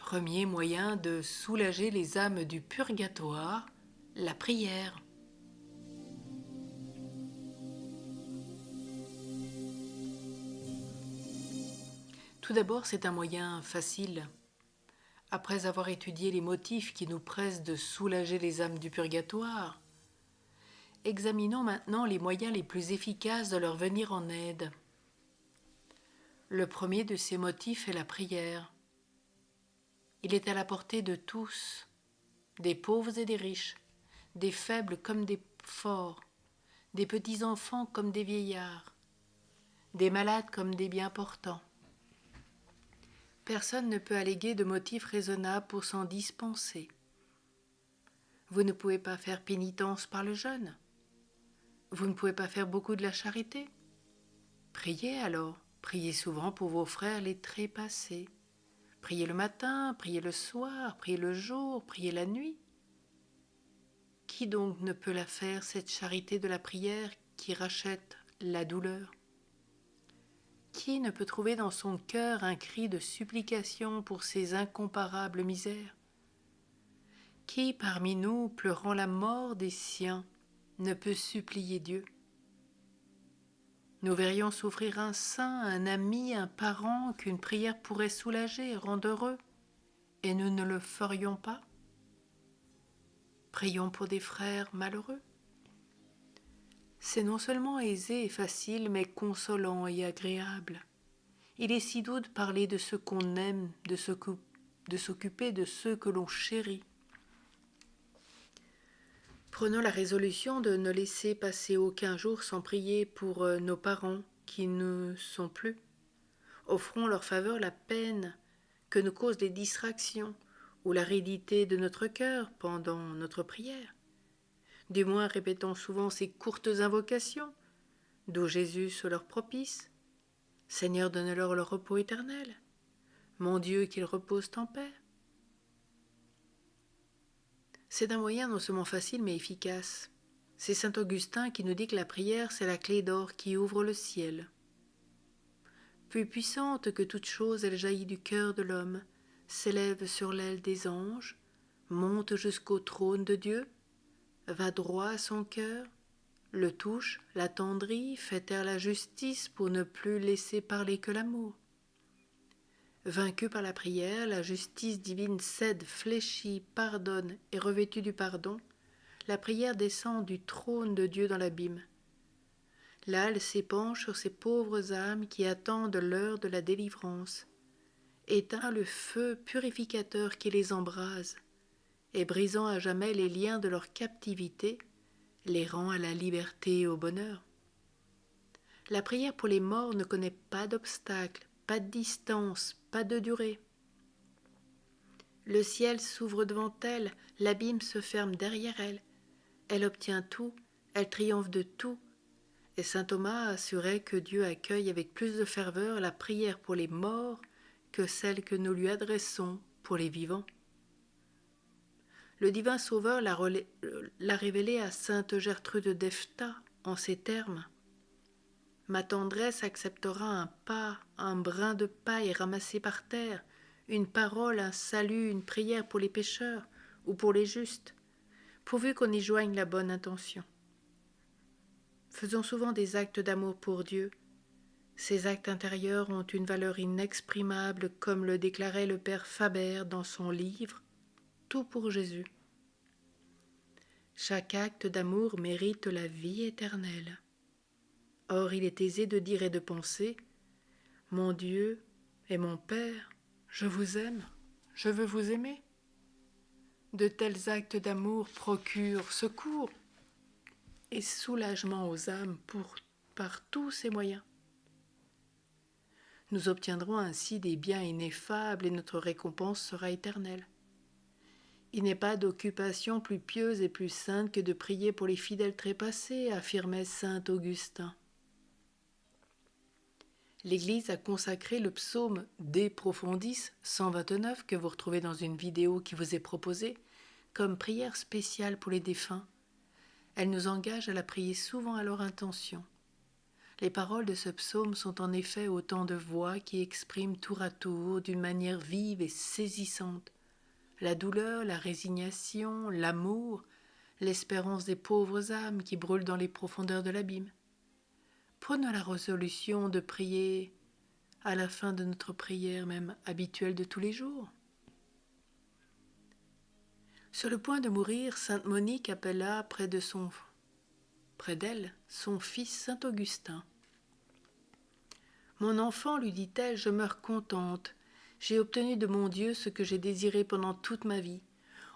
Premier moyen de soulager les âmes du purgatoire, la prière. Tout d'abord, c'est un moyen facile. Après avoir étudié les motifs qui nous pressent de soulager les âmes du purgatoire, examinons maintenant les moyens les plus efficaces de leur venir en aide. Le premier de ces motifs est la prière. Il est à la portée de tous, des pauvres et des riches, des faibles comme des forts, des petits-enfants comme des vieillards, des malades comme des bien portants. Personne ne peut alléguer de motifs raisonnables pour s'en dispenser. Vous ne pouvez pas faire pénitence par le jeûne. Vous ne pouvez pas faire beaucoup de la charité. Priez alors, priez souvent pour vos frères les trépassés. Priez le matin, priez le soir, priez le jour, priez la nuit. Qui donc ne peut la faire, cette charité de la prière qui rachète la douleur ? Qui ne peut trouver dans son cœur un cri de supplication pour ses incomparables misères ? Qui parmi nous, pleurant la mort des siens, ne peut supplier Dieu ? Nous verrions souffrir un saint, un ami, un parent qu'une prière pourrait soulager et rendre heureux, et nous ne le ferions pas ? Prions pour des frères malheureux. C'est non seulement aisé et facile, mais consolant et agréable. Il est si doux de parler de ceux qu'on aime, de s'occuper de ceux que l'on chérit. Prenons la résolution de ne laisser passer aucun jour sans prier pour nos parents qui ne sont plus. Offrons leur faveur la peine que nous causent les distractions ou l'aridité de notre cœur pendant notre prière. Du moins répétons souvent ces courtes invocations, d'où Jésus se leur propice. Seigneur, donne-leur le repos éternel. Mon Dieu, qu'ils reposent en paix. C'est un moyen non seulement facile mais efficace. C'est saint Augustin qui nous dit que la prière, c'est la clé d'or qui ouvre le ciel. Plus puissante que toute chose, elle jaillit du cœur de l'homme, s'élève sur l'aile des anges, monte jusqu'au trône de Dieu, va droit à son cœur, le touche, l'attendrit, fait taire la justice pour ne plus laisser parler que l'amour. Vaincue par la prière, la justice divine cède, fléchit, pardonne et revêtue du pardon, la prière descend du trône de Dieu dans l'abîme. Là, elle s'épanche sur ces pauvres âmes qui attendent l'heure de la délivrance, éteint le feu purificateur qui les embrase, et brisant à jamais les liens de leur captivité, les rend à la liberté et au bonheur. La prière pour les morts ne connaît pas d'obstacle, pas de distance, pas de durée. Le ciel s'ouvre devant elle, l'abîme se ferme derrière elle. Elle obtient tout, elle triomphe de tout. Et saint Thomas assurait que Dieu accueille avec plus de ferveur la prière pour les morts que celle que nous lui adressons pour les vivants. Le divin Sauveur l'a révélé à sainte Gertrude d'Effta en ces termes. Ma tendresse acceptera un pas, un brin de paille ramassé par terre, une parole, un salut, une prière pour les pécheurs ou pour les justes, pourvu qu'on y joigne la bonne intention. Faisons souvent des actes d'amour pour Dieu. Ces actes intérieurs ont une valeur inexprimable, comme le déclarait le père Faber dans son livre « Tout pour Jésus ». Chaque acte d'amour mérite la vie éternelle. Or, il est aisé de dire et de penser « Mon Dieu et mon Père, je vous aime, je veux vous aimer ». De tels actes d'amour procurent secours et soulagement aux âmes par tous ces moyens. Nous obtiendrons ainsi des biens ineffables et notre récompense sera éternelle. Il n'est pas d'occupation plus pieuse et plus sainte que de prier pour les fidèles trépassés, affirmait saint Augustin. L'Église a consacré le psaume De Profundis 129, que vous retrouvez dans une vidéo qui vous est proposée, comme prière spéciale pour les défunts. Elle nous engage à la prier souvent à leur intention. Les paroles de ce psaume sont en effet autant de voix qui expriment tour à tour, d'une manière vive et saisissante, la douleur, la résignation, l'amour, l'espérance des pauvres âmes qui brûlent dans les profondeurs de l'abîme. Prenons la résolution de prier à la fin de notre prière même habituelle de tous les jours. Sur le point de mourir, sainte Monique appela près d'elle son fils saint Augustin. « Mon enfant, lui dit-elle, je meurs contente. J'ai obtenu de mon Dieu ce que j'ai désiré pendant toute ma vie.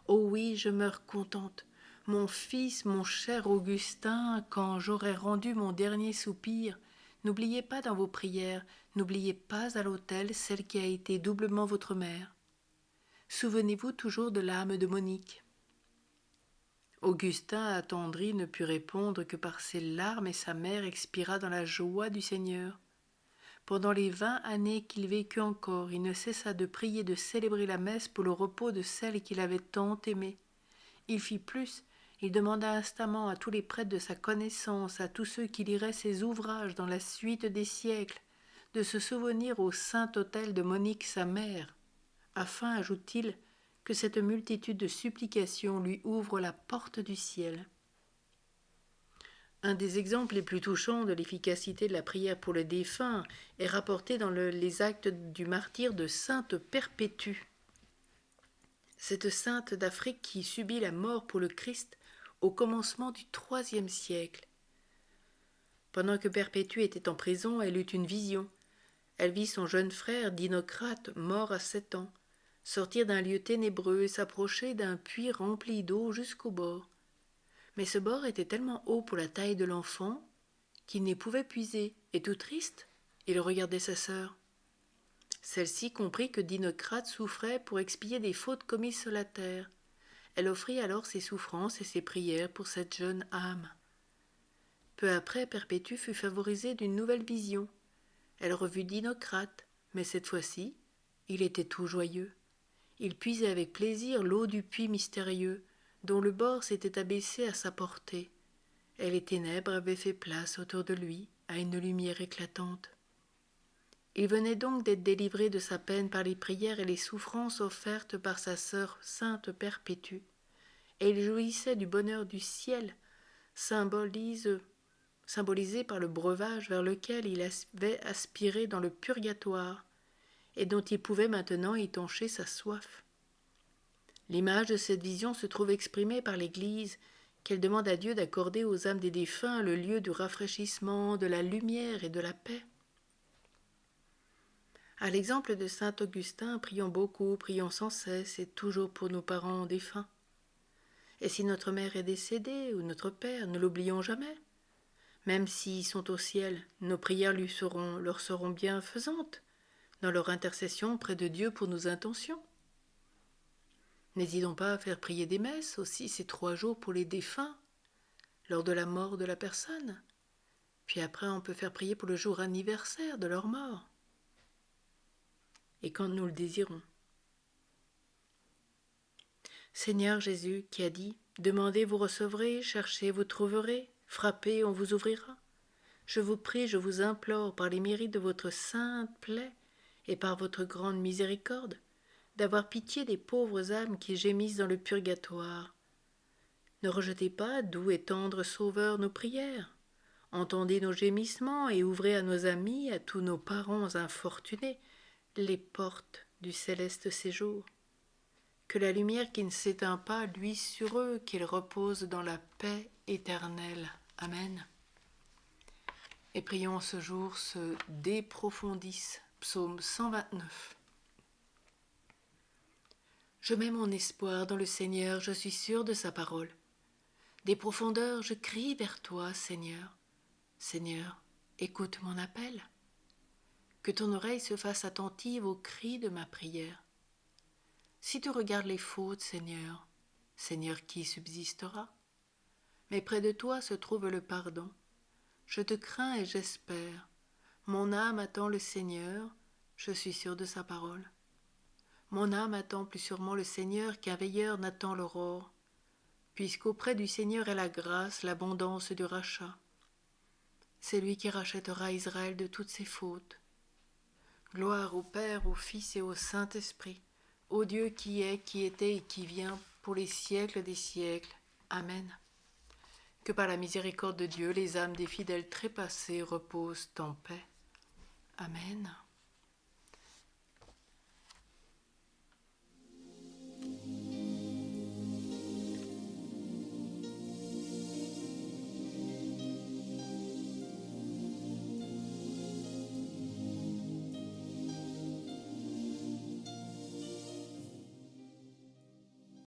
Oh oui, je meurs contente. Mon fils, mon cher Augustin, quand j'aurai rendu mon dernier soupir, n'oubliez pas dans vos prières, n'oubliez pas à l'autel celle qui a été doublement votre mère. Souvenez-vous toujours de l'âme de Monique. » Augustin, attendri, ne put répondre que par ses larmes et sa mère expira dans la joie du Seigneur. Pendant les 20 années qu'il vécut encore, il ne cessa de prier, de célébrer la messe pour le repos de celle qu'il avait tant aimée. Il fit plus, il demanda instamment à tous les prêtres de sa connaissance, à tous ceux qui liraient ses ouvrages dans la suite des siècles, de se souvenir au saint autel de Monique sa mère, afin, ajoute-t-il, que cette multitude de supplications lui ouvre la porte du ciel. Un des exemples les plus touchants de l'efficacité de la prière pour le défunt est rapporté dans les actes du martyre de sainte Perpétue. Cette sainte d'Afrique qui subit la mort pour le Christ au commencement du IIIe siècle. Pendant que Perpétue était en prison, elle eut une vision. Elle vit son jeune frère Dinocrate, mort à 7 ans, sortir d'un lieu ténébreux et s'approcher d'un puits rempli d'eau jusqu'au bord. Mais ce bord était tellement haut pour la taille de l'enfant qu'il n'y pouvait puiser, et tout triste, il regardait sa sœur. Celle-ci comprit que Dinocrate souffrait pour expier des fautes commises sur la terre. Elle offrit alors ses souffrances et ses prières pour cette jeune âme. Peu après, Perpétue fut favorisée d'une nouvelle vision. Elle revut Dinocrate, mais cette fois-ci, il était tout joyeux. Il puisait avec plaisir l'eau du puits mystérieux, dont le bord s'était abaissé à sa portée, et les ténèbres avaient fait place autour de lui à une lumière éclatante. Il venait donc d'être délivré de sa peine par les prières et les souffrances offertes par sa sœur sainte Perpétue, et il jouissait du bonheur du ciel, symbolisé par le breuvage vers lequel il avait aspiré dans le purgatoire, et dont il pouvait maintenant étancher sa soif. L'image de cette vision se trouve exprimée par l'Église, qu'elle demande à Dieu d'accorder aux âmes des défunts le lieu du rafraîchissement, de la lumière et de la paix. À l'exemple de saint Augustin, prions beaucoup, prions sans cesse et toujours pour nos parents défunts. Et si notre mère est décédée ou notre père, ne l'oublions jamais. Même s'ils sont au ciel, nos prières leur seront bienfaisantes dans leur intercession près de Dieu pour nos intentions. N'hésitons pas à faire prier des messes aussi ces 3 jours pour les défunts, lors de la mort de la personne. Puis après, on peut faire prier pour le jour anniversaire de leur mort. Et quand nous le désirons. Seigneur Jésus qui a dit « Demandez, vous recevrez, cherchez, vous trouverez, frappez, on vous ouvrira ». Je vous prie, je vous implore, par les mérites de votre sainte plaie et par votre grande miséricorde, d'avoir pitié des pauvres âmes qui gémissent dans le purgatoire. Ne rejetez pas, doux et tendre Sauveur, nos prières. Entendez nos gémissements et ouvrez à nos amis, à tous nos parents infortunés, les portes du céleste séjour. Que la lumière qui ne s'éteint pas luise sur eux, qu'ils reposent dans la paix éternelle. Amen. Et prions ce jour ce De Profundis, psaume 129. Je mets mon espoir dans le Seigneur, je suis sûr de sa parole. Des profondeurs, je crie vers toi, Seigneur. Seigneur, écoute mon appel. Que ton oreille se fasse attentive aux cris de ma prière. Si tu regardes les fautes, Seigneur, Seigneur, qui subsistera? Mais près de toi se trouve le pardon. Je te crains et j'espère. Mon âme attend le Seigneur, je suis sûr de sa parole. Mon âme attend plus sûrement le Seigneur qu'un veilleur n'attend l'aurore, puisqu'auprès du Seigneur est la grâce, l'abondance du rachat. C'est lui qui rachètera Israël de toutes ses fautes. Gloire au Père, au Fils et au Saint-Esprit, au Dieu qui est, qui était et qui vient, pour les siècles des siècles. Amen. Que par la miséricorde de Dieu, les âmes des fidèles trépassés reposent en paix. Amen.